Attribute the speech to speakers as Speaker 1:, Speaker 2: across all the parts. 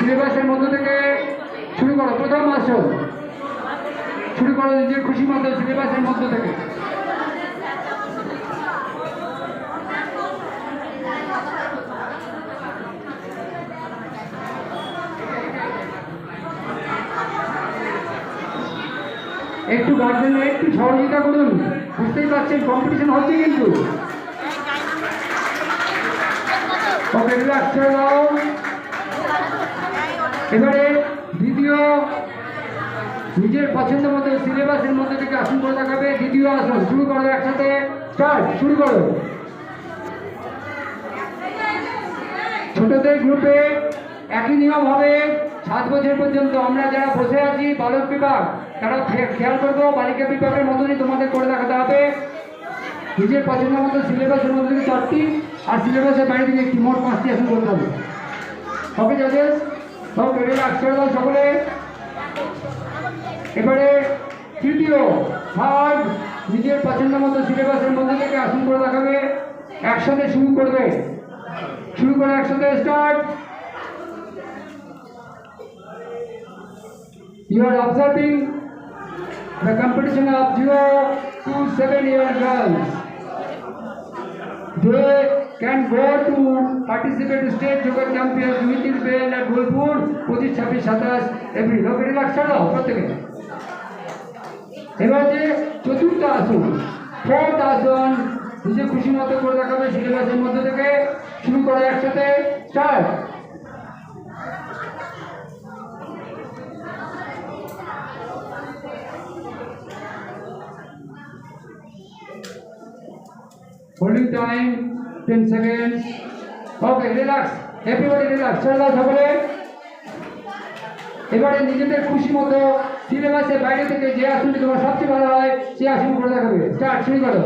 Speaker 1: সিলেবাসের মধ্য থেকে শুরু করো। প্রথম আসন শুরু করো নিজের খুশি মতো সিলেবাসের মধ্য থেকে। একটু গার্জেনরা একটু সহযোগিতা করুন, বুঝতেই পারছেন কম্পিটিশন হচ্ছে কিন্তু। ওকে, রিল্যাক্স করে দাও। এবারে দ্বিতীয় নিজের পছন্দ মতো সিলেবাসের মধ্যে থেকে আসন করে দেখাবে। দ্বিতীয় আসন শুরু করো, একসাথে স্টার্ট, শুরু করো। ছোটদের গ্রুপে একই নিয়ম হবে 7 বছর পর্যন্ত। আমরা যারা বসে আছি বালক বিভাগ তারা খেয়াল করবো, বালিকা বিভাগের মতনই তোমাদের করে দেখাতে হবে। নিজের পছন্দ মতো সিলেবাসের মধ্যে থেকে 4টি, আর সিলেবাসের বাইরে থেকে একটি, মোট 5টি আসন করতে হবে। ওকে জাজেস, সব রিল্যাক্স করে দাও সকলে। এবারে তৃতীয় থার্ড নিজের পছন্দ মতো সিলেবাসের মধ্যে থেকে আসন করে দেখাবে। একসাথে শুরু করবে, শুরু করে একসাথে start. You are observing the competition of 0 to 7-year girls. They can go to participate in state yoga champions within Bell at Bolpur, 25, 26, 27 every. Look, relax করো প্রত্যেকে। এবার যে চতুর্থ আসন, ফোর্থ আসন নিজে খুশি মতো করে দেখাবে সিলেবাসের মধ্যে থেকে। শুরু করে একসাথে start. Holding time 10 seconds. Okay, relax. Everybody relax. চলো সকলে। এবারে নিজেদের খুশি মতো সিলেবাসের বাইরে থেকে যে আসনটি তোমার সবচেয়ে ভালো হয় সেই আসন করে দেখাবে। স্টার্ট, শুরু করো।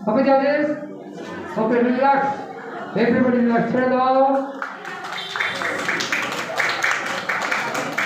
Speaker 1: Okay, judges. Okay, relax. Everybody relax. ছেড়ে দাও।